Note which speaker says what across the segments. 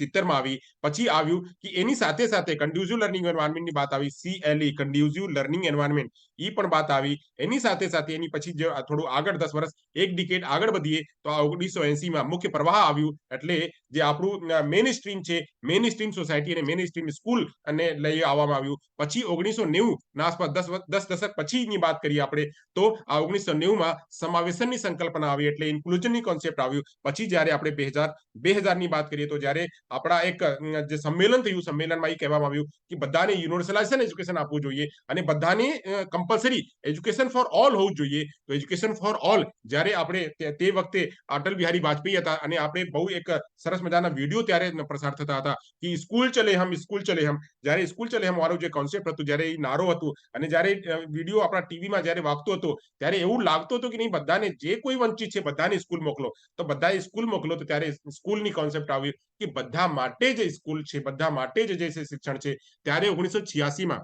Speaker 1: 70 માં આવી. પછી આવ્યું કે એની સાથે સાથે કન્ડ્યુસિવ લર્નિંગ એન્વાયરમેન્ટની વાત આવી, CLE કન્ડ્યુસિવ લર્નિંગ એન્વાયરમેન્ટ, ઈ પણ વાત આવી. એની સાથે સાથે એની પછી જે થોડું આગળ 10 વર્ષ એક ડિકેડ આગળ વધીએ તો 1980 માં મુખ્ય પ્રવાહ આવ્યું, એટલે જે આપણું મેઇન સ્ટ્રીમ છે, મેઇન સ્ટ્રીમ સોસાયટી અને મેઇન સ્ટ્રીમ સ્કૂલ અને લઈ આવવામાં આવ્યું. પછી 1990 ના આસપાસ 10 દશક પછીની વાત કરીએ આપણે, તો આ 1990 માં સમાવેશનની સંકલ્પના આવી, એટલે ઇન્ક્લુઝનની કોન્સેપ્ટ આવ્યું. પછી જ્યારે આપણે 2000 ની વાત કરીએ તો જ્યારે આપણા એક જે સંમેલન થયું, સંમેલનમાં એ કહેવામાં આવ્યું કે બધાને યુનિવર્સલાઇઝેશન એજ્યુકેશન આપવું જોઈએ અને બધાને કમ્પલસરી એજ્યુકેશન ફોર ઓલ હોવું જોઈએ. તો એજ્યુકેશન ફોર ઓલ જ્યારે આપણે તે વખતે અટલ બિહારી વાજપેયી હતા અને આપણે બહુ એક સરસ મજાના વિડીયો ત્યારે પ્રસાર થતા હતા કે સ્કૂલ ચલે હમ, સ્કૂલ ચલે હમ. જ્યારે સ્કૂલ ચલે હમ વાળું જે કોન્સેપ્ટ હતું, જ્યારે એ નારો હતું અને જ્યારે વિડીયો આપણા ટીવીમાં જ્યારે વાગતો હતો, ત્યારે એવું લાગતું હતું કે નહીં, બધાને જે કોઈ વંચિત છે બધાને સ્કૂલ મોકલો. તો બધાએ સ્કૂલ મોકલો. તો ત્યારે સ્કૂલની કોન્સેપ્ટ આવી કે બધા માટે જ સ્કૂલ છે, બધા માટે જ જે શિક્ષણ છે. ત્યારે 1986 માં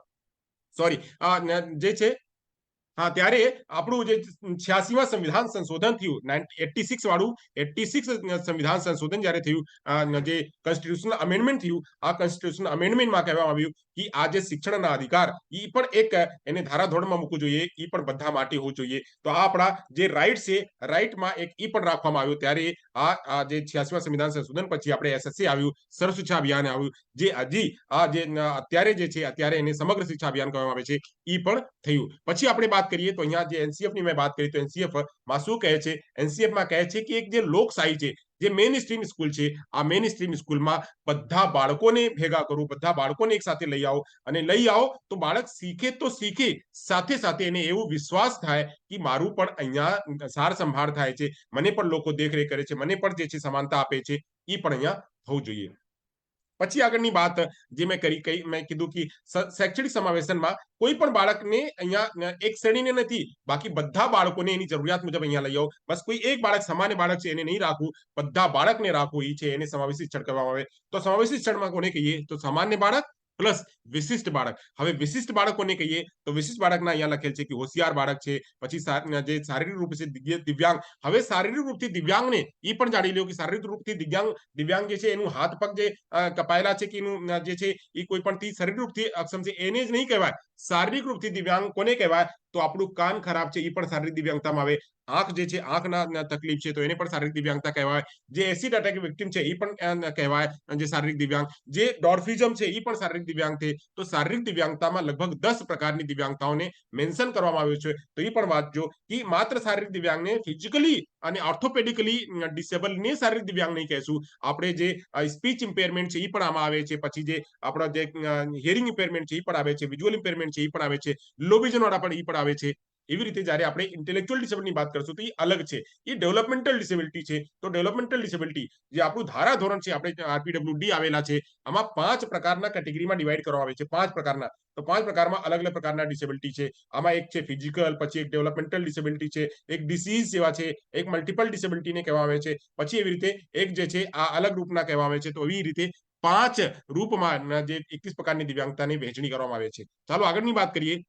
Speaker 1: સોરી જે છે, હા, ત્યારે આપણું જે 86માં સંવિધાન સંશોધન થયું, 86 વાળું 86 સંવિધાન સંશોધન જ્યારે થયું, જે કોન્સ્ટિટ્યુશનલ અમેન્ડમેન્ટ થયું, આ કોન્સ્ટિટ્યુશનલ અમેન્ડમેન્ટમાં કહેવામાં આવ્યું કે આ જે શિક્ષણના અધિકાર એ પણ એક એને ધારાધોરણમાં મૂકવું જોઈએ, એ પણ બધા માટે હોવું જોઈએ. તો આ આપણા જે રાઈટ છે, રાઈટમાં એક એ પણ રાખવામાં આવ્યું. ત્યારે આ જે 86માં સંવિધાન સંશોધન પછી આપણે SSA આવ્યું, સર્વ શિક્ષા અભિયાન આવ્યું, જે હજી આ જે અત્યારે જે છે, અત્યારે એને સમગ્ર શિક્ષા અભિયાન કહેવામાં આવે છે, એ પણ થયું. પછી આપણે વાત કરીએ તો અહીંયા જે NCF ની મેં વાત કરી, તો NCF માં શું કહે છે? NCF માં કહે છે કે એક જે લોકશાહી છે, જે મેઇન સ્ટ્રીમ સ્કૂલ છે, આ મેઇન સ્ટ્રીમ સ્કૂલમાં બધા બાળકોને ભેગા કરો, બધા બાળકોને એક સાથે લઈ આવો, અને લઈ આવો તો બાળક શીખે તો શીખે, સાથે સાથે એને એવું વિશ્વાસ થાય કે મારું પણ અહીંયા સાર સંભાળ થાય છે, મને પણ લોકો દેખરેખ કરે છે, મને પણ જે છે સમાનતા આપે છે, એ પણ અહીંયા થવું જોઈએ. પછી આગળની વાત જે મેં કીધું કે શૈક્ષણિક સમાવેશનમાં કોઈ પણ બાળકને અહીંયા એક શ્રેણીને નથી, બાકી બધા બાળકોને એની જરૂરિયાત મુજબ અહીંયા લઈ આવો. બસ કોઈ એક બાળક સામાન્ય બાળક છે એને નહીં રાખવું, બધા બાળકને રાખવું, એ છે એને સમાવેશી શિક્ષણ કરવામાં આવે. તો સમાવેશી શિક્ષણમાં કોને કહીએ? તો સામાન્ય બાળક પ્લસ વિશિષ્ટ બાળક. હવે વિશિષ્ટ બાળક કોને કહીએ? તો વિશિષ્ટ બાળકના અહીંયા લખેલ છે કે હોશિયાર બાળક છે, પછી જે શારીરિક રૂપથી દિવ્યાંગ. હવે શારીરિક રૂપથી દિવ્યાંગને એ પણ જાણી લો કે શારીરિક રૂપથી દિવ્યાંગ જે છે એનું હાથ પગ જે કપાયેલા છે કે એનું જે છે એ કોઈ પણ શારીરિક રૂપથી અક્ષમ છે એને જ નહીં કહેવાય. શારીરિક રૂપથી દિવ્યાંગ કોને કહેવાય? તો આપણું કાન ખરાબ છે એ પણ શારીરિક દિવ્યાંગતામાં આવે. આંખ જે છે, આંખના તકલીફ છે, તો એને પણ શારીરિક દિવ્યાંગતા કહેવાય. જે એસિડ અટેક વિક્ટિમ છે એ પણ કહેવાય જે શારીરિક દિવ્યાંગ. જે ડોર્ફિઝમ છે એ પણ શારીરિક દિવ્યાંગ છે. તો શારીરિક દિવ્યાંગતામાં લગભગ 10 પ્રકારની દિવ્યાંગતાઓને મેન્શન કરવામાં આવ્યું છે. તો એ પણ વાંચજો કે માત્ર શારીરિક દિવ્યાંગને ફિઝિકલી અને ઓર્થોપેડિકલી ડિસેબલ ને શારીરિક દિવ્યાંગ નહીં કહેશું. આપણે જે સ્પીચ ઇમ્પેરમેન્ટ છે એ પણ આમાં આવે છે. પછી જે આપણા જે હિયરિંગ ઇમ્પેરમેન્ટ છે એ પણ આવે છે, વિઝ્યુઅલ ઇમ્પેરમેન્ટ છે એ પણ આવે છે, લો વિઝન વાળા પણ એ પણ આવે છે. એવી રીતે જ્યારે આપણે ઇન્ટેલેક્ચુઅલ ડિસેબિલિટીની વાત કરશું તો એ અલગ છે, એ ડેવલપમેન્ટલ ડિસેબિલિટી છે. તો ડેવલપમેન્ટલ ડિસેબિલિટી જે આપણું ધારાધોરણ છે, આપણે RPWD આવેલા છે, આમાં 5 પ્રકારના કેટેગરીમાં ડિવાઈડ કરવામાં આવે છે. 5 પ્રકારના. તો 5 પ્રકારમાં અલગ અલગ પ્રકારના ડિસેબિલિટી છે. આમાં એક છે ફિઝિકલ, પછી એક ડેવલપમેન્ટલ ડિસેબિલિટી છે, એક ડિસીઝ જેવા છે, એક મલ્ટિપલ ડિસેબિલિટીને કહેવામાં આવે છે. પછી એવી રીતે એક જે છે આ અલગ રૂપના કહેવામાં આવે છે. તો એવી રીતે 5 રૂપમાં જે 21 પ્રકારની દિવ્યાંગતાની વહેંચણી કરવામાં આવે છે. ચાલો આગળની વાત કરીએ.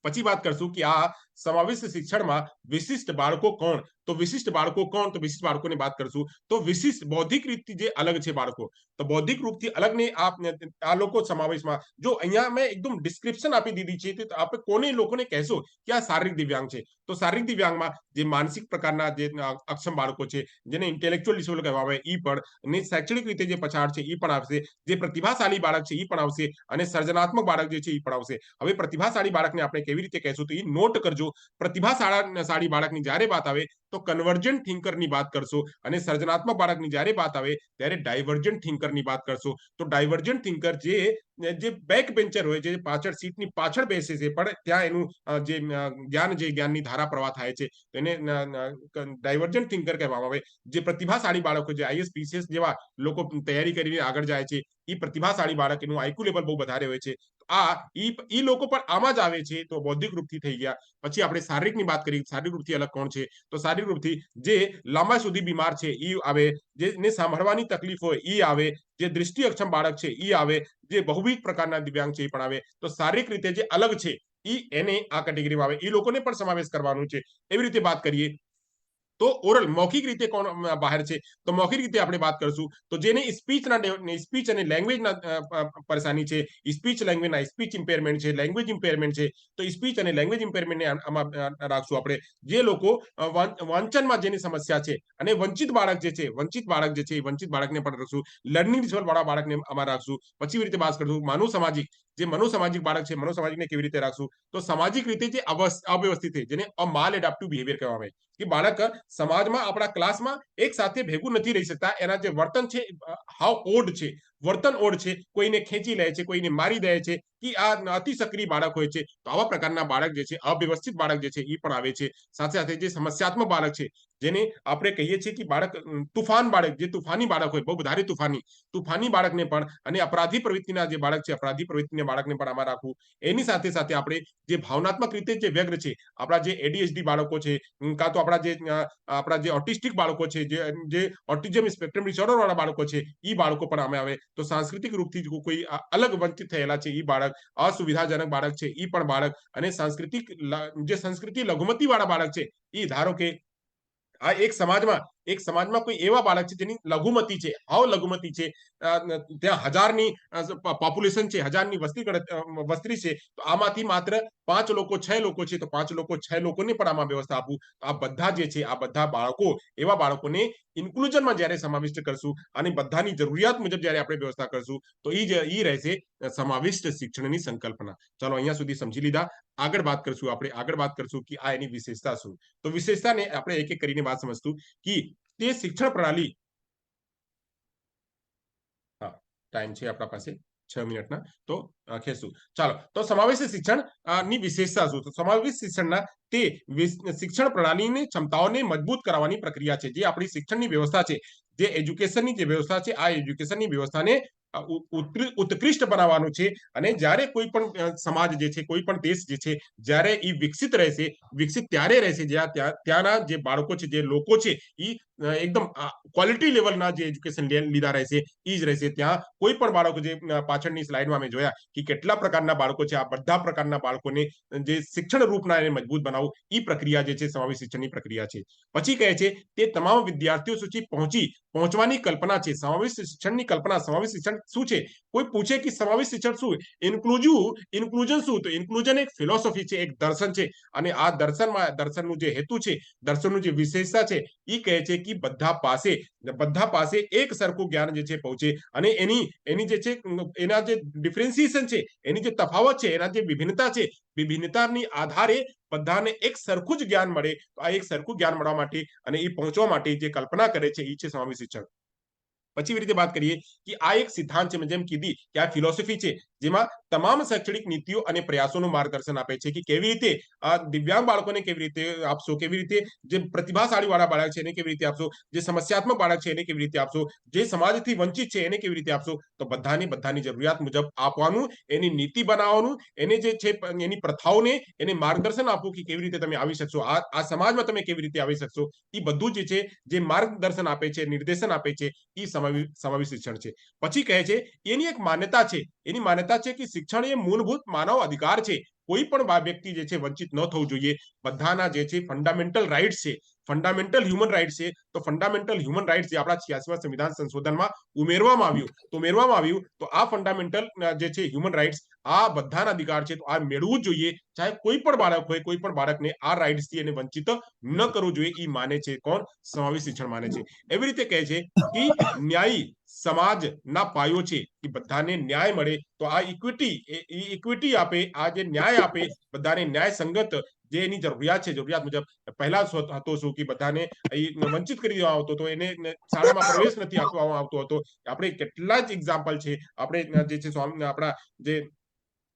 Speaker 1: પછી વાત કરશું કે આ સમાવિષ્ટ શિક્ષણમાં વિશિષ્ટ બાળકો કોણ? તો વિશિષ્ટ બાળકો કોણ? તો વિશિષ્ટ બાળકોની વાત કરશું. તો વિશિષ્ટ બૌદ્ધિક રીતથી જે અલગ છે બાળકો, તો બૌદ્ધિક રૂપથી અલગને આ લોકો સમાવેશમાં, જો અહીંયા મેં એકદમ ડિસ્ક્રિપ્શન આપી દીધી છે, તો આપણે કોને લોકોને કહેશો કે આ શારીરિક દિવ્યાંગ છે? તો શારીરિક દિવ્યાંગમાં જે માનસિક પ્રકારના જે અક્ષમ બાળકો છે, જેને ઇન્ટેલેક્ચુઅલ ડિસેબલ કહેવામાં આવે એ પણ, અને શૈક્ષણિક રીતે જે પછાડ છે એ પણ આવશે. જે પ્રતિભાશાળી બાળક છે એ પણ આવશે, અને સર્જનાત્મક બાળક જે છે એ પણ આવશે. હવે પ્રતિભાશાળી બાળકને આપણે કેવી રીતે કહેશું? તો એ નોટ કરજો. પ્રતિભાશાળી બાળકની જ્યારે વાત આવે તો કન્વર્જન્ટ થિંકરની વાત કરશો, અને સર્જનાત્મક બાળકની જ્યારે વાત આવે ત્યારે ડાયવર્જન્ટ થિંકરની વાત કરશો. તો ડાયવર્જન્ટ થિંકર જે બેક બેન્ચર હોય, જે પાછળ સીટની પાછળ બેસે છે, પણ ત્યાં એનું જે જ્ઞાનની ધારા પ્રવાહ થાય છે, એને ડાયવર્જન્ટ થિંકર કહેવામાં આવે. જે પ્રતિભાશાળી બાળકો, જે IAS PCS જેવા લોકો તૈયારી કરીને આગળ જાય છે, એ પ્રતિભાશાળી બાળક, એનું આઈક્યુ લેવલ બહુ વધારે હોય છે. ઈ લોકો પણ આમાં જ આવે છે. તો બૌદ્ધિક રૂપથી થઈ ગયા. પછી આપણે શારીરિકની વાત કરી. શારીરિક રૂપથી અલગ કોણ છે? તો શારીરિક રૂપથી જે લાંબા સુધી બીમાર છે ઈ આવે, જેને સાંભળવાની તકલીફ હોય ઈ આવે, જે દ્રષ્ટિ અક્ષમ બાળક છે ઈ આવે, જે બહુવિધ પ્રકારના દિવ્યાંગ છે એ પણ આવે. તો શારીરિક રીતે જે અલગ છે એને આ કેટેગરીમાં આવે, એ લોકોને પણ સમાવેશ કરવાનું છે. એવી રીતે વાત કરીએ તો ઓરલ મૌખિક રીતે કોણ બહાર છે, તો મૌખિક રીતે આપણે વાત કરશું તો જેને સ્પીચ અને લેંગ્વેજના પરેશાની છે, સ્પીચ લેંગ્વેજના સ્પીચ ઇમ્પેરમેન્ટ છે, લેંગ્વેજ ઇમ્પેરમેન્ટ છે, તો સ્પીચ અને લેંગ્વેજ ઇમ્પેરમેન્ટને આમાં રાખશું આપણે. જે લોકો વાંચનમાં જેની સમસ્યા છે અને વંચિત બાળક જે છે, વંચિત બાળકને પણ રાખશું. લર્નિંગ ડિસઓર્ડર વાળા બાળકને આમાં રાખશું. પછી એવી રીતે વાત કરશું મનોસામાજિક, જે મનોસામાજિક બાળક છે, મનોસામાજિકને કેવી રીતે રાખશું, તો સામાજિક રીતે જે અવ્યવસ્થિત છે, જેને માલ એડેપ્ટિવ બિહેવિયર કહેવામાં આવે કે બાળક સમાજમાં આપણા ક્લાસમાં એક સાથે ભેગું નથી રહી શકતા, એના જે વર્તન છે હાવ ઓડ છે, વર્તન ઓડ છે, કોઈને ખેંચી લે છે, કોઈને મારી દે છે, કે આ અતિ સક્રિય બાળક હોય છે. તો આવા પ્રકારના બાળક જે છે, અવ્યવસ્થિત બાળક જે છે એ પણ આવે છે. સાથે સાથે જે સમસ્યાત્મક બાળક છે, જેને આપણે કહીએ છીએ કે બાળક તુફાન બાળક, જે તુફાની બાળક હોય, બહુ વધારે તુફાની બાળકને પણ, અને અપરાધી પ્રવૃત્તિના જે બાળક છે, અપરાધી પ્રવૃત્તિના બાળકને પણ આમાં રાખવું. એની સાથે સાથે આપણે જે ભાવનાત્મક રીતે જે વ્યગ્ર છે, આપણા જે એડીએચડી બાળકો છે, કાં તો આપણા જે ઓટિસ્ટિક બાળકો છે, જે ઓટિઝમ સ્પેક્ટ્રમ ડિસઓર્ડર વાળા બાળકો છે, એ બાળકો પણ આમાં આવે. તો સાંસ્કૃતિક રૂપથી કોઈ અલગ વંચિત થયેલા છે એ બાળક, અસુવિધાજનક બાળક છે એ પણ બાળક, અને જે સંસ્કૃતિ લઘુમતી વાળા બાળક છે, એ ધારો કે આ એક સમાજમાં કોઈ એવા બાળક છે જેની લઘુમતી છે, હાવ લઘુમતી છે, ત્યાં હજારની પોપ્યુલેશન છે, હજારની વસ્તી છે, તો આમાંથી માત્ર 5 લોકો 6 લોકો છે, તો 5 લોકો 6 લોકોને પણ આમાં વ્યવસ્થા આપવું. આ બધા જે છે, આ બધા બાળકો, એવા બાળકોને ઇન્ક્લુઝનમાં જ્યારે સમાવિષ્ટ કરશું અને બધાની જરૂરિયાત મુજબ જ્યારે આપણે વ્યવસ્થા કરશું, તો એ રહેશે સમાવિષ્ટ શિક્ષણની સંકલ્પના. ચાલો અહીંયા સુધી સમજી લીધા. આગળ વાત કરશું કે આ એની વિશેષતા શું. તો વિશેષતાને આપણે એક એક કરીને વાત સમજતું કે તે શિક્ષણ પ્રણાલી, હા ટાઈમ છે આપણા પાસે 6 મિનિટના, તો ખેંચશું. ચાલો, તો સમાવેશી શિક્ષણ ની વિશેષતા શું? તો સમાવેશી શિક્ષણના તે શિક્ષણ પ્રણાલીની ક્ષમતાઓને મજબૂત કરવાની પ્રક્રિયા છે. જે આપણી શિક્ષણની વ્યવસ્થા છે, જે એજ્યુકેશનની જે વ્યવસ્થા છે, આ એજ્યુકેશનની વ્યવસ્થાને ઉત્કૃષ્ટ બનાવવાનું છે. અને જ્યારે કોઈ પણ સમાજ જે છે, કોઈ પણ દેશ જે છે, જ્યારે એ વિકસિત ત્યારે રહેશે ત્યાંના જે બાળકો છે, જે લોકો છે, એ એકદમ ક્વોલિટી લેવલના જે એજ્યુકેશન લીધા રહેશે, એ જ રહેશે. ત્યાં કોઈ પણ બાળકો, જે પાછળની સ્લાઇડમાં અમે જોયા કે કેટલા પ્રકારના બાળકો છે, આ બધા પ્રકારના બાળકોને જે શિક્ષણ રૂપના એને મજબૂત બનાવવું, એ પ્રક્રિયા જે છે, સમાવેશ શિક્ષણની પ્રક્રિયા છે. પછી કહે છે તે તમામ વિદ્યાર્થીઓ સુધી પહોંચવાની કલ્પના છે. સમાવેશ શિક્ષણની કલ્પના, સમાવેશ શિક્ષણ શું છે? કોઈ પૂછે કે સમાવેશ શિક્ષણ શું, ઇન્ક્લુઝન શું, તો ઇન્ક્લુઝન એક ફિલોસોફી છે, એક દર્શન છે. અને આ દર્શનનું જે હેતુ છે, દર્શનનું જે વિશેષતા છે, એ કહે છે કે બધા પાસે એક સરખું જ્ઞાન જે છે પહોંચે, અને એની જે છે, એના જે ડિફરન્સિએશન છે, એની જે તફાવત છે, એના જે વિભિન્નતા છે, વિભિન્નતાની આધારે બધાને એક સરખું જ જ્ઞાન મળે. તો આ એક સરખું જ્ઞાન મળવા માટે અને એ પહોંચવા માટે જે કલ્પના કરે છે, એ છે સમાવેશ શિક્ષણ. પછી રીતે વાત કરીએ કે આ એક સિદ્ધાંત છે, જેમ કીધી કે આ ફિલોસોફી છે, જેમાં તમામ શૈક્ષણિક નીતિઓ અને પ્રયાસોનું માર્ગદર્શન આપે છે. કે કેવી રીતે આ દિવ્યાંગ બાળકોને કેવી રીતે આપશો, કેવી રીતે જે પ્રતિભાશાળી વાળા બાળક છે એને કેવી રીતે આપશો, જે સમસ્યાત્મક બાળક છે એને કેવી રીતે આપશો, જે સમાજથી વંચિત છે એને કેવી રીતે આપશો, તો બધાની જરૂરિયાત મુજબ આપવાનું, એની નીતિ બનાવવાનું, એને જે છે એની પ્રથાઓને એને માર્ગદર્શન આપવું કે કેવી રીતે તમે આવી શકશો, આ સમાજમાં તમે કેવી રીતે આવી શકશો. એ બધું જે છે, જે માર્ગદર્શન આપે છે, નિર્દેશન આપે છે, એ સમાવેશ શિક્ષણ છે. પછી કહે છે એની એક માન્યતા છે, કે શિક્ષણ એ મૂળભૂત માનવ અધિકાર છે. કોઈ પણ વ્યક્તિ જે છે વંચિત ન થવું જોઈએ. બધાના જે છે ફંડામેન્ટલ રાઇટ્સ છે, ફંડામેન્ટલ હ્યુમન રાઇટ્સ છે. તો ફંડામેન્ટલ હ્યુમન રાઇટ્સ જે આપણા 86મા સંવિધાન સંશોધનમાં ઉમેરવામાં આવ્યું, તો આ ફંડામેન્ટલ જે છે હ્યુમન રાઇટ્સ, આ બધાના અધિકાર છે. તો આ મેળવું જ જોઈએ, ચાહે કોઈ પણ બાળક હોય, કોઈ પણ બાળકને આ રાઇટ્સ થી એને વંચિત ન કરવું જોઈએ. એ માને છે કોણ? સમાવેશ શિક્ષણ માને છે. એવી રીતે કહે છે કે ન્યાયી સમાજના પાયો છે, કે બધાને ન્યાય મળે. તો આ ઇક્વિટી આપે, આ જે ન્યાય આપે, બધાને ન્યાય સંગત જે એની જરૂરિયાત મુજબ. પહેલા હતો શું કે બધાને વંચિત કરી દેવામાં આવતો હતો, એને શાળામાં પ્રવેશ નથી આપવામાં આવતો હતો. આપણે કેટલા જ એક્ઝામ્પલ છે. આપણે જે છે આપણા જે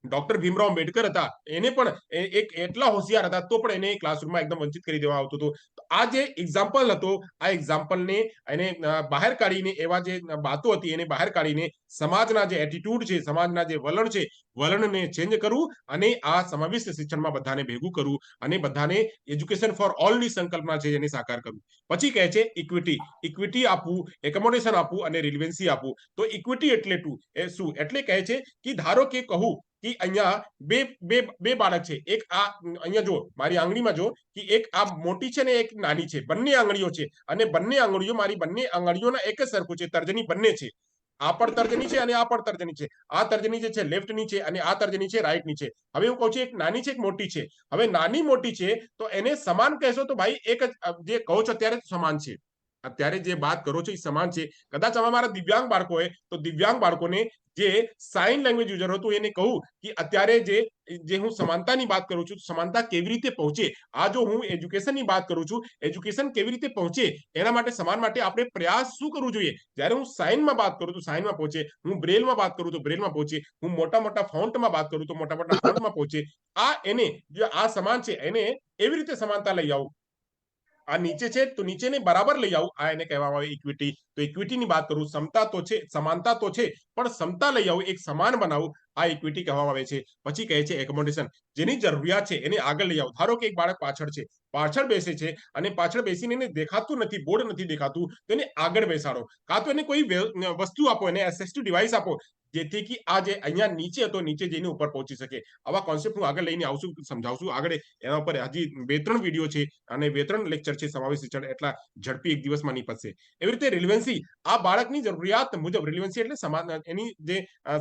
Speaker 1: ડોક્ટર ભીમરાવ આંબેડકર હતા, એને પણ એક એટલા હોશિયાર હતા, તો પણ એને ક્લાસરૂમમાં એકદમ વંચિત કરી દેવામાં આવતું હતું. આ જે એક્ઝામ્પલ હતો, આ એક્ઝામ્પલને એને બહાર કાઢીને, એવા જે વાતો હતી એને બહાર કાઢીને, સમાજના જે એટીટ્યુડ છે, સમાજના જે વલણ છે, વલણને ચેન્જ કરવું, અને આ સમાવિષ્ટ શિક્ષણમાં બધાને ભેગું કરવું, અને બધાને એજ્યુકેશન ફોર ઓલની સંકલ્પના છે એને સાકાર કરવું. પછી કહે છે ઇક્વિટી આપવું, એકોમોડેશન આપવું, અને રિલિવન્સી આપવું. તો ઇક્વિટી એટલે શું? એટલે કહે છે કે ધારો કે કહું કે અહીંયા બે બે બે બાળક છે, એક આ અહીંયા જો મારી આંગળીમાં જો કે એક આ મોટી છે ને એક નાની છે, બંને આંગળીઓ છે અને બંને આંગળીઓ મારી બંને આંગળીઓના એક જ સરખું છે, તર્જની બંને છે, આ પણ તર્જની છે અને આ પણ તર્જની છે, આ તર્જની જે છે લેફ્ટની છે અને આ તર્જની છે રાઈટની છે. હવે હું કહું છું એક નાની છે એક મોટી છે. હવે નાની મોટી છે તો એને સમાન કહેશો તો ભાઈ એક જ જે કહો છો અત્યારે સમાન છે, અત્યારે જે વાત કરો છો એ સમાન છે. કદાચ આમાં મારા દિવ્યાંગ બાળકો હોય તો દિવ્યાંગ બાળકોને જે સાઇન લેંગ્વેજ યુઝર હતું એને કહું કે અત્યારે જે હું સમાનતાની વાત કરું છું, સમાનતા કેવી રીતે પહોંચે, આ જો હું એજ્યુકેશનની વાત કરું છું, એજ્યુકેશન કેવી રીતે પહોંચે એના માટે સમાન માટે આપણે પ્રયાસ શું કરવું જોઈએ. જ્યારે હું સાઇનમાં વાત કરું તો સાઇનમાં પહોંચે, હું બ્રેલમાં વાત કરું તો બ્રેલમાં પહોંચે, હું મોટા મોટા ફોન્ટમાં વાત કરું તો મોટા મોટા ફોન્ટમાં પહોંચે. આ એને જે આ સમાન છે એને એવી રીતે સમાનતા લઈ આવું. આ નીચે છે તો નીચેને બરાબર લઈ આવું, આ એને કહેવામાં આવે ઇક્વિટી. તો ઇક્વિટીની વાત કરું, સમતા તો છે, સમાનતા તો છે પણ સમતા લઈ આવું, એક સમાન બનાવું, આ ઇક્વિટી કહેવામાં આવે છે. પછી કહે છે એકોમોડેશન, જેની જરૂરિયાત છે એને આગળ લઈ આવું. ધારો કે એક બાળક પાછળ છે, પાછળ બેસે છે અને પાછળ બેસીને એને દેખાતું નથી, બોર્ડ નથી દેખાતું, તો એને આગળ બેસાડો, કાં તો એને કોઈ વસ્તુ આપો, એને એસેસ્ટિવ ડિવાઇસ આપો, જેથી કે આ જે અહીંયા નીચે હતો નીચે જઈને ઉપર પહોંચી શકે. આવા કોન્સેપ્ટ હું આગળ લઈને આવશું, સમજાવશું આગળ. એના ઉપર હજી 2-3 વિડીયો છે અને 2-3 લેક્ચર છે સમાવેશ શિક્ષણ, એટલા ઝડપી એક દિવસમાં નહીં પતશે. એવી રીતે રિલેવન્સી, આ બાળકની જરૂરિયાત મુજબ, રિલેવન્સી એટલે સમાન એની જે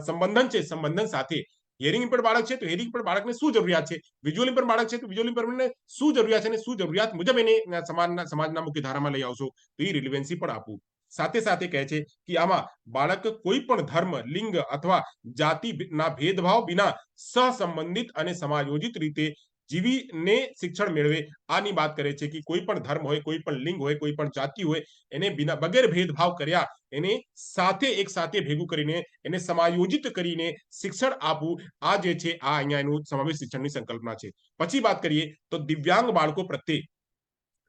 Speaker 1: સંબંધન છે, સંબંધન સાથે. હિયરિંગ ઇમ્પેર્ડ બાળક છે તો હિયરિંગ ઇમ્પેર્ડ બાળકને શું જરૂરિયાત છે, વિઝ્યુઅલ ઇમ્પેર્ડ બાળક છે તો વિઝ્યુઅલ ઇમ્પેર્ડને શું જરૂરિયાત છે અને શું જરૂરિયાત મુજબ એને સમાજના મુખ્ય ધારામાં લઈ આવશો તો એ રિલેવન્સી પણ આપવું. સાથે સાથે કહે છે કે આમાં બાળક કોઈ પણ ધર્મ, લિંગ અથવા જાતિના ભેદભાવ વિના સહસંબંધિત અને સમાયોજિત રીતે જીવીને શિક્ષણ મેળવે. આની વાત કરે છે કે કોઈ પણ ધર્મ હોય, કોઈ પણ લિંગ હોય, કોઈ પણ જાતિ હોય, એને બિના વગર ભેદભાવ કર્યા એને સાથે એક સાથે ભેગું કરીને એને સમાયોજિત કરીને શિક્ષણ આપવું. આ જે છે આ અહીંયા એનું સમાવેશ શિક્ષણની સંકલ્પના છે. પછી વાત કરીએ તો દિવ્યાંગ બાળકો પ્રત્યે,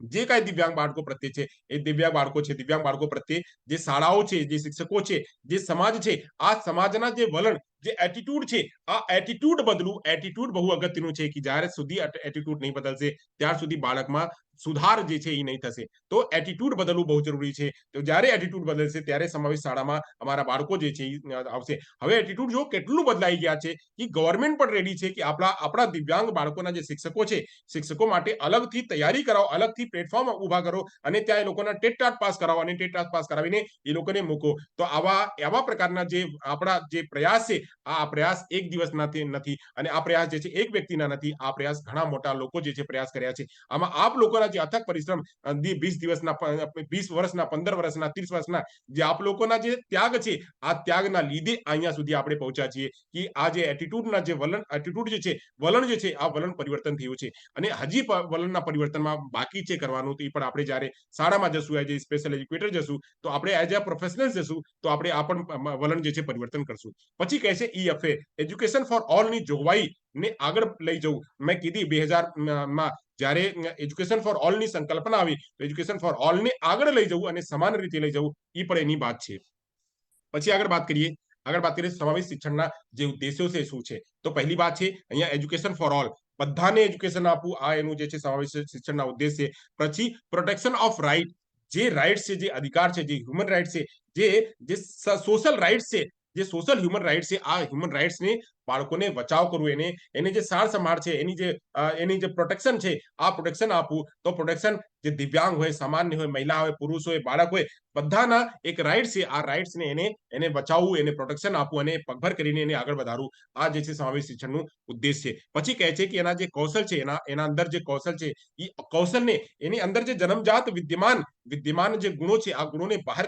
Speaker 1: જે કાંઈ દિવ્યાંગ બાળકો પ્રત્યે છે એ દિવ્યાંગ બાળકો છે, દિવ્યાંગ બાળકો પ્રત્યે જે શાળાઓ છે, જે શિક્ષકો છે, જે સમાજ છે, આ સમાજના જે વલણ, જે એટીટ્યુડ છે, આ એટીટ્યુડ બદલવું. એટીટ્યુડ બહુ અગત્યનું છે કે જ્યારે સુધી એટીટ્યુડ નહીં બદલશે ત્યાર સુધી બાળકમાં સુધાર જે છે એ નહીં થશે. તો એટીટ્યુડ બદલવું બહુ જરૂરી છે. તો જ્યારે એટીટ્યુડ બદલશે ત્યારે સમાવેશ શાળામાં અમારા બાળકો જે છે એ આવશે. હવે એટીટ્યુડ જો કેટલું બદલાઈ ગયા છે કે ગવર્મેન્ટ પણ રેડી છે કે આપણા દિવ્યાંગ બાળકોના જે શિક્ષકો છે, શિક્ષકો માટે અલગથી તૈયારી કરાવો, અલગથી પ્લેટફોર્મ ઊભા કરો અને ત્યાં એ લોકોના ટેટ ટાટ પાસ કરાવો અને ટેટ ટાટ પાસ કરાવીને એ લોકોને મૂકો. તો આવા પ્રકારના જે આપણા જે પ્રયાસ છે, આ પ્રયાસ એક દિવસના નથી અને આ પ્રયાસ જે છે એક વ્યક્તિના નથી, આ પ્રયાસ ઘણા મોટા લોકો જે છે પ્રયાસ કર્યા છે. આમાં આપ લોકોના જે અથક પરિશ્રમ, 20 દિવસના, 20 વર્ષના, 15 વર્ષના, 30 વર્ષના જે આપ લોકોના જે ત્યાગ છે, આ ત્યાગના લીધે અહીંયા સુધી આપણે પહોંચ્યા છીએ કે આ જે એટીટ્યુડના જે વલણ, એટીટ્યુડ જે છે, વલણ જે છે, આ વલણ પરિવર્તન થયું છે અને હજી વલણના પરિવર્તનમાં બાકી છે કરવાનું. તો એ પણ આપણે જ્યારે શાળામાં જશું, એઝ એ સ્પેશિયલ એજ્યુકેટર જશું, તો આપણે એઝ અ પ્રોફેશનલ જશું તો આપણે આ પણ વલણ જે છે પરિવર્તન કરશું. પછી કહે છે EFA, એજ્યુકેશન ફોર ઓલ ની જોગવાઈ ને આગળ લઈ જવું. મેં કીધી 2000 માં જ્યારે એજ્યુકેશન ફોર ઓલ ની સંકલ્પના આવી તો એજ્યુકેશન ફોર ઓલ ને આગળ લઈ જવું અને સમાન રીતે લઈ જવું, એ પણ એની વાત છે. પછી આગળ વાત કરીએ સમાવેશ શિક્ષણના જે ઉદ્દેશો છે શું છે. તો પહેલી વાત છે અહીંયા એજ્યુકેશન ફોર ઓલ, બધાને એજ્યુકેશન આપવું, આ એનું જે છે સમાવેશ શિક્ષણના ઉદ્દેશ છે. પછી પ્રોટેક્શન ઓફ રાઇટ, જે રાઇટ્સ છે, જે અધિકાર છે, જે હ્યુમન રાઇટ્સ છે, જે સોશિયલ રાઇટ્સ છે, જે સોશિયલ હ્યુમન રાઇટ્સ છે, આ હ્યુમન રાઇટ્સને બાળકોને બચાવ કરવું, એને જે સાર સંભાળ છે, એની જે પ્રોટેક્શન છે, આ પ્રોટેક્શન આપવું. તો પ્રોટેક્શન જે દિવ્યાંગ હોય, સામાન્ય હોય, મહિલા હોય, પુરુષ હોય, બાળક હોય, બધાના એક રાઇટ્સ છે. આ રાઇટ્સને એને બચાવવું, એને પ્રોટેક્શન આપવું અને પગભર કરીને એને આગળ વધારવું. આ જે છે સમાવેશ શિક્ષણનું ઉદ્દેશ છે. પછી કહે છે કે એના જે કૌશલ છે, એના અંદર જે કૌશલ છે, એ કૌશલને એની અંદર જે જન્મજાત વિદ્યમાન જે ગુણો છે, આ ગુણોને બહાર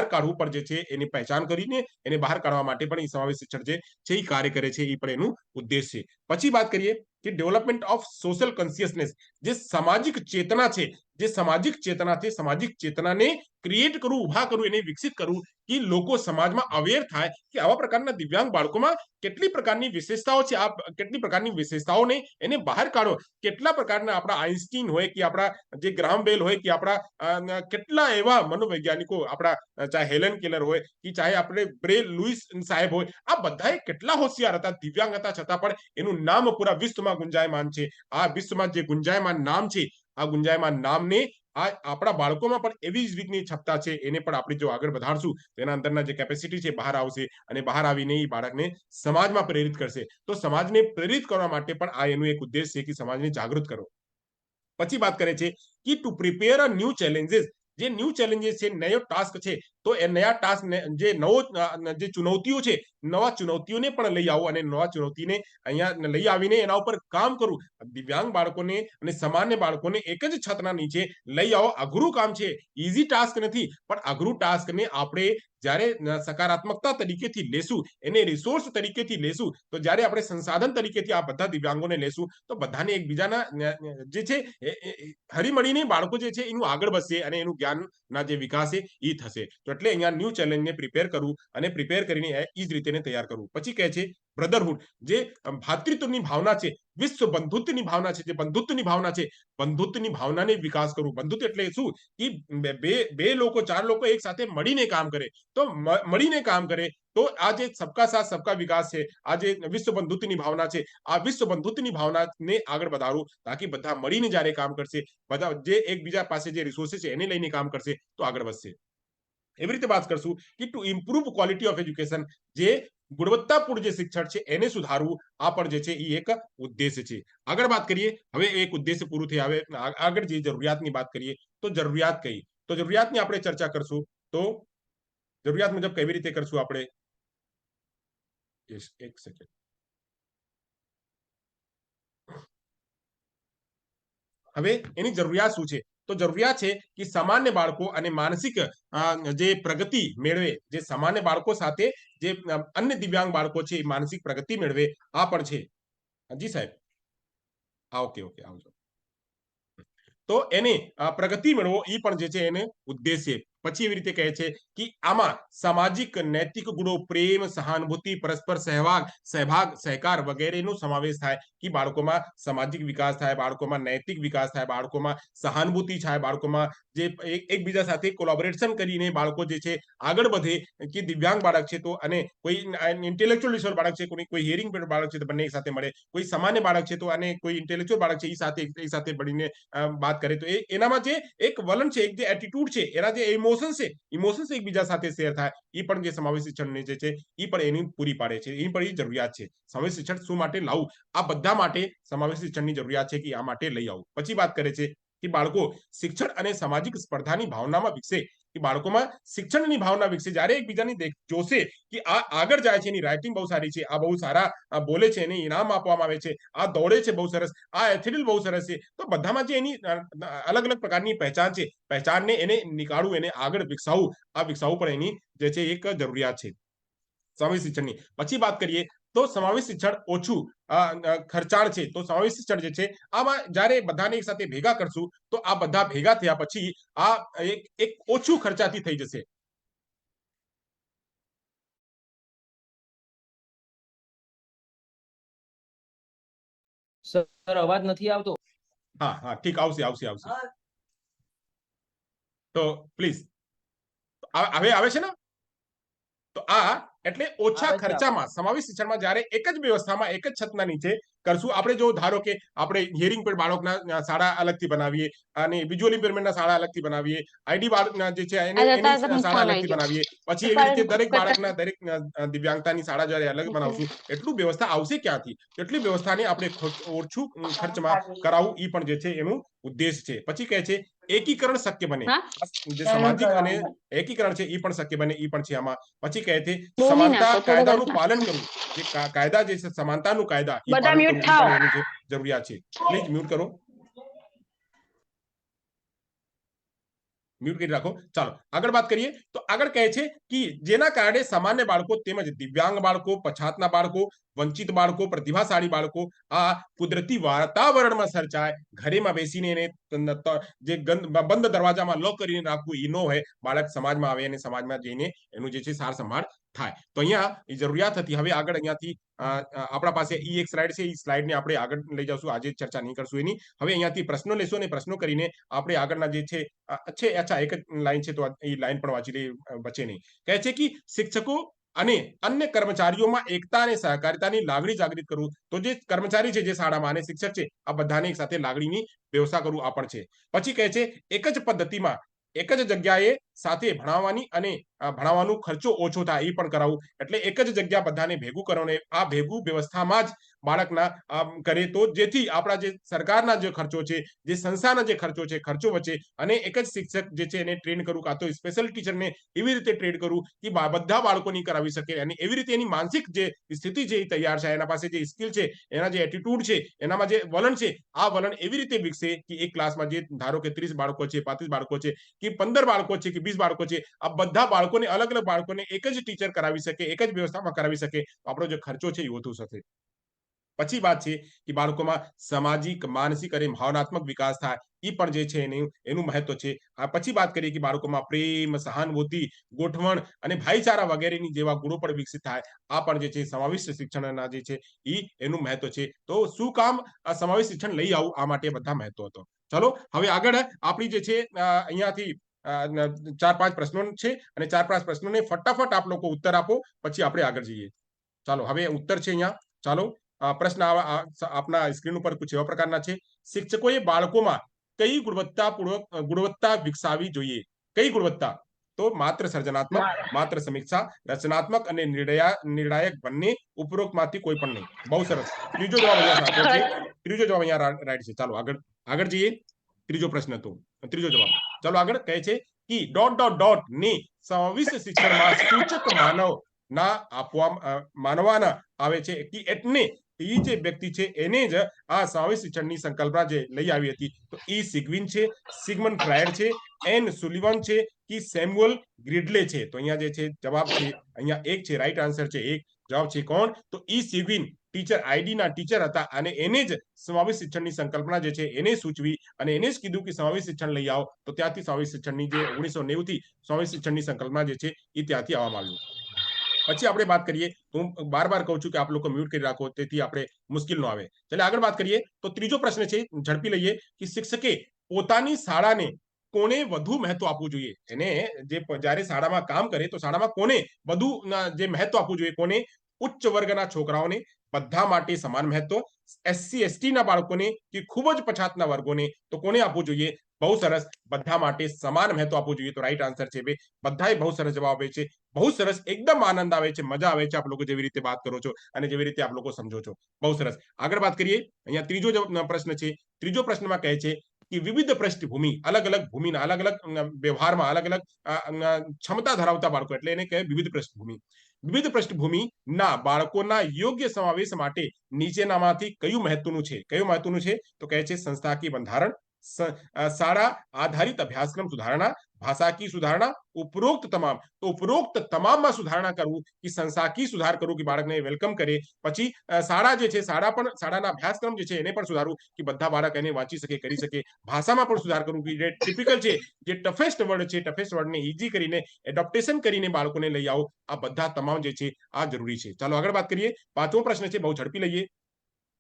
Speaker 1: કાઢવું પર જે છે એની પહેચાન કરીને એને બહાર કાઢવા માટે પણ એ સમાવેશ શિક્ષણ છે એ કાર્ય કરે છે, એ પણ એનું ઉદ્દેશ છે. પછી વાત કરીએ કે ડેવલપમેન્ટ ઓફ સોશિયલ કોન્શિયસનેસ, જે સામાજિક ચેતના છે, જે સામાજિક ચેતનાથી સામાજિક ચેતનાને ક્રિએટ કરવું, ઉભા કરવું, એને વિકસિત કરવું કે લોકો સમાજમાં અવેર થાય કે આવા પ્રકારના દિવ્યાંગ બાળકોમાં કેટલી પ્રકારની વિશેષતાઓ છે, આ કેટલી પ્રકારની વિશેષતાઓને એને બહાર કાઢો. કેટલા પ્રકારના આપણા આઇન્સ્ટીન હોય કે આપણા જે ગ્રાહમ બેલ હોય કે આપણા કેટલા એવા મનોવૈજ્ઞાનિકો, આપણા ચાહે હેલન કેલર હોય કે ચાહે આપણે બ્રે લુઈસ સાહેબ હોય, આ બધાએ કેટલા હોશિયાર હતા, દિવ્યાંગ હતા છતાં પણ એનું નામ પૂરા વિશ્વમાં ગુંજાયમાન છે. આ વિશ્વમાં જે ગુંજાયમાન નામ છે, આ ગુંજાયમાન નામને આ આપણા બાળકોમાં પણ એવી જ રીતની ક્ષમતા છે, એને પણ આપણે જો આગળ વધારશું તેના અંદરના જે કેપેસિટી છે બહાર આવશે અને બહાર આવીને એ બાળકને સમાજમાં પ્રેરિત કરશે. તો સમાજને પ્રેરિત કરવા માટે પણ આ એનું એક ઉદ્દેશ છે કે સમાજને જાગૃત કરો. પછી વાત કરે છે કે to prepare a new challenges, જે ન્યૂ ચેલેન્જીસ છે, નયો ટાસ્ક છે, તો એ નયા ટાસ્ક જે નવો જે ચુનૌતીઓ છે, નવા ચુનૌતીઓને પણ લઈ આવો અને નવા ચુનૌતીને અહીંયા લઈ આવીને એના ઉપર કામ કરું. દિવ્યાંગ બાળકોને અને સામાન્ય બાળકોને એક જ છતના નીચે લઈ આવો. અઘરું કામ છે, ઈઝી ટાસ્ક નથી, પણ અઘરું ટાસ્કને આપણે જ્યારે સકારાત્મકતા તરીકેથી લેશું, એને રિસોર્સ તરીકેથી લેશું, તો જ્યારે આપણે સંસાધન તરીકેથી આ બધા દિવ્યાંગોને લેશું, તો બધાને એકબીજાના જે છે હળીમળીને બાળકો જે છે એનું આગળ વધશે અને એનું જ્ઞાનના જે વિકાસ છે એ થશે. તો એટલે અહીંયા ન્યૂ ચેલેન્જને પ્રિપેર કરવું અને પ્રિપેર કરીને એ જ રીતે તૈયાર કરવું. પછી કહે છે બ્રધરહુડ, જે ભાતૃત્વની ભાવના છે, વિશ્વ બંધુત્વની ભાવના છે, જે બંધુત્વની ભાવના છે, બંધુત્વની ભાવનાને વિકાસ કરવું. બંધુત્વ એટલે શું કે બે લોકો, ચાર લોકો એક સાથે મળીને કામ કરે. તો મળીને કામ કરે તો આ જે સબકા સાથ સબકા વિકાસ છે, આ જે વિશ્વ બંધુત્વની ભાવના છે, આ વિશ્વ બંધુત્વની ભાવનાને આગળ વધારવું, તાકી બધા મળીને જ્યારે કામ કરશે, બધા જે એકબીજા પાસે જે રિસોર્સિસ છે એને લઈને કામ કરશે તો આગળ વધશે. એવી રીતે વાત કરશું કે to improve quality of education, જે ગુણવત્તાપૂર્ણ જે શિક્ષણ છે એને સુધારવું, આ પણ જે છે એ એક ઉદ્દેશ્ય છે. આગળ વાત કરીએ, હવે એક ઉદ્દેશ્ય પૂરું થયા, હવે આગળ જે જરૂરિયાતની વાત કરીએ તો જરૂરિયાત કઈ, તો જરૂરિયાતની આપણે ચર્ચા કરશું. તો જરૂરિયાત મુજબ કેવી રીતે કરશું આપણે, એક સેકન્ડ. હવે એની જરૂરિયાત શું છે, તો જરૂરિયાત છે કે સામાન્ય બાળકો અને માનસિક જે પ્રગતિ મેળવે, જે સામાન્ય બાળકો સાથે જે અન્ય દિવ્યાંગ બાળકો છે માનસિક પ્રગતિ મેળવે, આ પણ છે. જી સાહેબ, ઓકે ઓકે, આવજો. તો એને પ્રગતિ મેળવો એ પણ જે છે એને ઉદ્દેશ્ય. પછી એવી રીતે કહે છે કે આમાં સામાજિક નૈતિક ગુણો, પ્રેમ, સહાનુભૂતિ, પરસ્પર સહભાગ, સહકાર વગેરેનો સમાવેશ થાય, કે બાળકોમાં સામાજિક વિકાસ થાય, બાળકોમાં નૈતિક વિકાસ થાય, બાળકોમાં સહાનુભૂતિ થાય, બાળકોમાં જે એકબીજા સાથે કોલેબોરેશન કરીને બાળકો જે છે આગળ વધે. કે દિવ્યાંગ બાળક છે તો અને કોઈ ઇન્ટેલેક્ચ્યુઅલ ડિસઓર્ડર બાળક છે, કોઈ હિયરિંગ બાળક છે તો બંને એક સાથે મળે, કોઈ સામાન્ય બાળક છે તો અને કોઈ ઇન્ટેલેક્ચ્યુઅલ બાળક છે એ સાથે મળીને વાત કરે તો એનામાં જે એક વલણ છે, એક જે એટીટ્યુડ છે, એના જે ઇમોશન્સ એકબીજા સાથે શેર થાય, એ પણ જે સમાવેશ શિક્ષણ જે છે એ પણ એની પૂરી પાડે છે. એ પણ એ જરૂરિયાત છે. સમાવેશ શિક્ષણ શું માટે લાવવું, આ બધા માટે સમાવેશ શિક્ષણની જરૂરિયાત છે કે આ માટે લઈ આવું. પછી વાત કરે છે કે બાળકો શિક્ષણ અને સામાજિક સ્પર્ધાની ભાવનામાં વિકસે, કે બાળકોમાં શિક્ષણની ભાવના વિકસે, જ્યારે એકબીજાની જોશે કે આ આગળ જાય છે, એની રાઇટિંગ બહુ સારી છે, આ બહુ સારા બોલે છે, એને ઇનામ આપવામાં આવે છે, આ દોડે છે બહુ સરસ, આ એથ્લેટ બહુ સરસ છે, તો બધામાં જે એની અલગ અલગ પ્રકારની પહેચાન છે, પહેચાનને એને નીકાળવું, એને આગળ વિકસાવવું, આ વિકસાવવું પણ એની જે છે એક જરૂરિયાત છે સમાવેશ શિક્ષણની. પછી વાત કરીએ તો સમાવેશ શિક્ષણ ઓછું ખર્ચાળ છે. તો સમાવેશ શિક્ષણ જે છે આમાં જ્યારે બધાને એક સાથે ભેગા કરશું તો આ બધા ભેગા થયા પછી આ એક ઓછું ખર્ચાથી થઈ જશે.
Speaker 2: સર અવાજ નથી આવતો.
Speaker 1: હા હા, ઠીક, આવશે આવશે આવશે. તો પ્લીઝ, હવે આવે છે ને? તો આ એટલે ઓછા
Speaker 2: આવે છે
Speaker 1: ખર્ચામાં સમાવેશ શિક્ષણમાં જ્યારે એક જ વ્યવસ્થામાં, એક જ છતના નીચે કરશું. આપણે જો ધારો કે આપણે હિયરિંગ પર બાળકના શાળા અલગથી બનાવીએ અને વિઝ્યુઅલ ઇમ્પેરમેન્ટના શાળા અલગથી બનાવીએ, આઈડી બાળકના જે છે એની શાળા અલગથી બનાવીએ, પછી એવી રીતે દરેક બાળકના દરેક દિવ્યાંગતાની શાળા જ્યારે અલગ બનાવશું, એટલું વ્યવસ્થા આવશે ક્યાંથી? એટલી વ્યવસ્થાને આપણે ઓછું ખર્ચમાં કરાવવું, એ પણ જે છે એનું ઉદ્દેશ છે. પછી કહે છે એકીકરણ શક્ય બને, જે સામાજિક અને એકીકરણ છે એ પણ શક્ય બને, એ પણ છે આમાં. પછી કહે છે સમાનતા કાયદાનું પાલન કરવું, જે કાયદા જે છે સમાનતાનું કાયદા એ પાલન કરવું, એ પણ એની જે જરૂરિયાત છે. પ્લીઝ મ્યુટ કરો, મ્યુટ કરી રાખો. ચાલો આગળ વાત કરીએ. તો આગળ કહે છે કે જેના કારણે સામાન્ય બાળકો તેમજ દિવ્યાંગ બાળકો, પછાતના બાળકો, વંચિત બાળકો, પ્રતિભાશાળી બાળકો આ કુદરતી વાતાવરણમાં સર્જાય, ઘરેમાં બેસીને એને જે બંધ દરવાજામાં લોક કરીને રાખવું એ ન હોય, બાળક સમાજમાં આવે અને સમાજમાં જઈને એનું જે છે સાર સંભાળ થાય. તો અહીંયા એ જરૂરિયાત હતી. હવે આગળ અહીંયાથી આપણા પાસે ઈ એક સ્લાઇડ છે, એ સ્લાઇડને આપણે આગળ લઈ જશું, આજે ચર્ચા નહીં કરશું એની. હવે અહીંયાથી પ્રશ્નો લેશું અને પ્રશ્નો કરીને આપણે આગળના જે છે અચ્છા એક જ લાઈન છે તો એ લાઈન પણ વાંચી લઈએ, બચે નહીં. કહે છે કે શિક્ષકો અને અન્ય કર્મચારીઓમાં એકતા અને સહકારિતાની લાગણી જાગૃત કરવું. તો જે કર્મચારી છે, જે શાળામાં અને શિક્ષક છે, આ બધાને એક સાથે લાગણીની વ્યવસ્થા કરવું આ પણ છે. પછી કહે છે એક જ પદ્ધતિમાં એક જ જગ્યાએ સાથે ભણાવવાની અને ભણાવવાનો ખર્ચો ઓછો થાય એ પણ કરાવવું. એટલે એક જ જગ્યા બધાને ભેગું કરવાનું, આ ભેગું વ્યવસ્થામાં જ બાળકના કરે તો જેથી આપણા જે સરકારના જે ખર્ચો છે, જે સંસ્થાના જે ખર્ચો છે, ખર્ચો વચ્ચે અને એક જ શિક્ષક જે છે એને ટ્રેન કરવું, કાં તો સ્પેશિયલ ટીચરને એવી રીતે ટ્રેન કરવું કે બધા બાળકોની કરાવી શકે અને એવી રીતે એની માનસિક જે સ્થિતિ છે એ તૈયાર છે, એના પાસે જે સ્કિલ છે, એના જે એટીટ્યુડ છે, એનામાં જે વલણ છે, આ વલણ એવી રીતે વિકસે કે એક ક્લાસમાં જે ધારો કે 30 બાળકો છે, 35 બાળકો છે કે 15 બાળકો છે કે 20 બાળકો છે, આ બધા બાળકોને અલગ અલગ બાળકોને એક જ ટીચર કરાવી શકે, એક જ વ્યવસ્થામાં કરાવી શકે, તો આપણો જે ખર્ચો છે એ ઓછો થશે. પછી વાત છે કે બાળકોમાં સામાજિક, માનસિક અને ભાવનાત્મક વિકાસ થાય, એ પણ જે છે એનું મહત્વ છે. પછી વાત કરીએ કે બાળકોમાં પ્રેમ, સહાનુભૂતિ, ગોઠવણ અને ભાઈચારા વગેરેની જેવા ગુણો પણ વિકસિત થાય, આ પણ જે છે સમાવિષ્ટ શિક્ષણના જે છે એનું મહત્વ છે. તો શું કામ આ સમાવિષ્ટ શિક્ષણ લઈ આવું, આ માટે બધા મહત્વ હતો. ચલો હવે આગળ આપણી જે છે અહીંયાથી 4-5 પ્રશ્નો છે અને 4-5 પ્રશ્નોને ફટાફટ આપ લોકો ઉત્તર આપો, પછી આપણે આગળ જઈએ. ચાલો હવે ઉત્તર છે અહીંયા. ચાલો પ્રશ્ન આપના સ્ક્રીન ઉપર કુછ એવા પ્રકારના છે. શિક્ષકોએ બાળકોમાં કઈ ગુણવત્તા વિકસાવવી જોઈએ? કઈ ગુણવત્તા? તો માત્ર સર્જનાત્મક, માત્ર સમીક્ષા, રચનાત્મક અને નિર્ણાયક બંને, ઉપરોક્તમાંથી કોઈ પણ નહીં. બહુ સરસ. ત્રીજો જવાબ અહીંયા સાચો છે. ત્રીજો જવાબ અહીંયા રાઈટ છે. ચાલો આગળ આગળ જઈએ. ત્રીજો પ્રશ્ન તો ત્રીજો જવાબ. ચાલો આગળ કહે છે કે ડોટ ડોટ ડોટ ને સમાવિષ્ટ શિક્ષણમાં સૂચક માનવાના આવે છે કે એટલે એ જે વ્યક્તિ છે એને જ આ સમાવિષ્ટ શિક્ષણની સંકલ્પના જે લઈ આવી હતી. તો ઈ સિગવિન છે, સિગમન્ડ ફ્રાયડ છે, એન સુલિવન છે કે સેમ્યુઅલ ગ્રિડલે છે. તો અહીંયા જે છે જવાબ છે અહીંયા એક છે, રાઈટ આન્સર છે એક. જવાબ છે કોણ? તો ઈ સિગવિન ટીચર આઈડી ના ટીચર હતા અને એને જ સમાવિષ્ટ શિક્ષણની સંકલ્પના જે છે એને સૂચવી અને એને જ કીધું કે સમાવિષ્ટ શિક્ષણ લઈ આવો. તો ત્યાંથી સમાવિષ્ટ શિક્ષણની જે 1990 થી સમાવિષ્ટ શિક્ષણની સંકલ્પના જે છે એ ત્યાંથી આવવામાં આવ્યું. પછી આપણે વાત કરીએ, હું બાર બાર કહું છું કે આપ લોકો મ્યુટ કરી રાખો, તેથી આપણે મુશ્કેલ ન આવે. ચાલે આગળ વાત કરીએ. તો ત્રીજો પ્રશ્ન છે, ઝડપી લઈએ કે શિક્ષકે પોતાની શાળાને કોને વધુ મહત્વ આપવું જોઈએ? એને જે જ્યારે શાળામાં કામ કરે તો શાળામાં કોને વધુ જે મહત્વ આપવું જોઈએ? કોને? ઉચ્ચ વર્ગના છોકરાઓને, બધા માટે સમાન મહત્વ, એસસી એસટી ના બાળકોને કે ખૂબ જ પછાતના વર્ગોને, તો કોને આપવું જોઈએ? બહુ સરસ, બધા માટે સમાન મહત્વ આપવું જોઈએ. તો રાઈટ આન્સર છે બે. બધાએ બહુ સરસ જવાબ આપે છે. બહુ સરસ, એકદમ આનંદ આવે છે, મજા આવે છે આપ લોકો જેવી રીતે વાત કરો છો અને જેવી રીતે આપ લોકો સમજો છો. બહુ સરસ. આગળ વાત કરીએ. અહીંયા ત્રીજો પ્રશ્ન છે. ત્રીજો પ્રશ્નમાં કહે છે કે વિવિધ પૃષ્ઠભૂમિ, અલગ અલગ ભૂમિના, અલગ અલગ વ્યવહારમાં, અલગ અલગ ક્ષમતા ધરાવતા બાળકો, એટલે એને કહે વિવિધ પૃષ્ઠભૂમિ. વિવિધ પૃષ્ઠભૂમિના બાળકોના યોગ્ય સમાવેશ માટે નીચેનામાંથી કયું મહત્વનું છે? કયું મહત્વનું છે? તો કહે છે સંસ્થાકીય બંધારણ, શાળા આધારિત અભ્યાસક્રમ સુધારણા, ભાષા की सुधारणा, उपरोक्त તમામ. તો ઉપરોક્ત તમામમાં સુધારણા કરવું કે સંસ્થાકીય સુધાર કરવું કે બાળકને વેલકમ કરે. પછી શાળા જે છે, શાળાના અભ્યાસક્રમ જે છે એને પણ સુધારવું કે બધા બાળક એને વાંચી શકે, કરી શકે. ભાષામાં પણ સુધાર કરવું કે જે ટિપિકલ છે, જે ટફેસ્ટ વર્ડ છે, ટફેસ્ટ વર્ડને ઈઝી કરીને એડોપ્ટેશન કરીને બાળકોને લઈ આવો. આ બધા તમામ જે છે આ જરૂરી છે. ચાલો આગળ વાત કરીએ. પાંચમો પ્રશ્ન છે, બહુ ઝડપી લઈએ.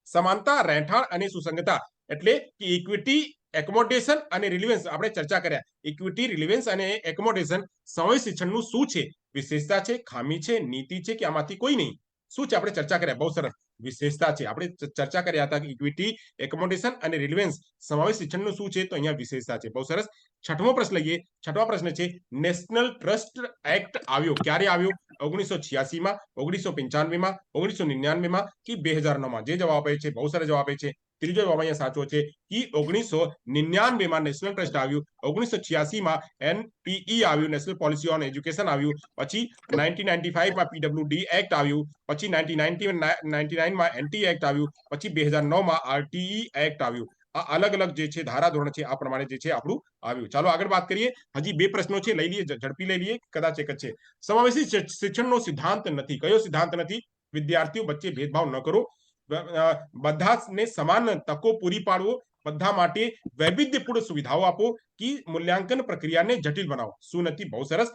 Speaker 1: સમાનતા, રહેઠાણ અને સુસંગતતા એટલે કે ઇક્વિટી, એકોમોડેશન અને રિલિવન્સ આપણે ચર્ચા કર્યા. ઇક્વિટી, રિલિવન્સ અને એકોમોડેશન સમાવેશ શિક્ષણનું શું છે? વિશેષતા છે, ખામી છે, નીતિ છે કે આમાંથી કોઈ નહીં? શું છે? આપણે ચર્ચા કર્યા. બહુ સરસ, વિશેષતા છે. આપણે ચર્ચા કર્યા હતા કે ઇક્વિટી, એકોમોડેશન અને રિલિવન્સ સમાવેશ શિક્ષણનું શું છે? તો અહીંયા વિશેષતા છે. બહુ સરસ. છઠ્ઠો પ્રશ્ન લઈએ. છઠ્ઠો પ્રશ્ન છે, નેશનલ ટ્રસ્ટ એક્ટ આવ્યો ક્યારે આવ્યો? 1986 માં, 1995 માં, 1999 માં કે 2009 માં? જે જવાબ આપે છે બહુ સરસ જવાબ આપે છે. ત્રીજો જવાબ અહીંયા સાચો છે કે 1999 માં નેશનલ ટ્રસ્ટ આવ્યું, 1986 માં એનપીઈ આવ્યું, નેશનલ પોલિસી ઓન એજ્યુકેશન આવ્યું, પછી 1995 માં પીડબ્લ્યુડી એક્ટ આવ્યું, પછી 1999 માં એનટી એક્ટ આવ્યું, પછી 2009 માં આરટીઈ એક્ટ આવ્યું. આ અલગ અલગ જે છે ધારાધોરણ છે આ પ્રમાણે જે છે આપણું આવ્યું. ચાલો આગળ વાત કરીએ. હજી બે પ્રશ્નો છે, લઈ લઈએ, ઝડપી લઈ લઈએ, કદાચ એક જ છે. સમાવેશી શિક્ષણનો સિદ્ધાંત નથી. કયો સિદ્ધાંત નથી? વિદ્યાર્થીઓ વચ્ચે ભેદભાવ ન કરો, બધાને સમાન તકો પૂરી પાડવો, બધા માટે વૈવિધ્યપૂર્ણ સુવિધાઓ આપો કે મૂલ્યાંકન પ્રક્રિયાને જટિલ બનાવો. શું નથી? બહુ સરસ.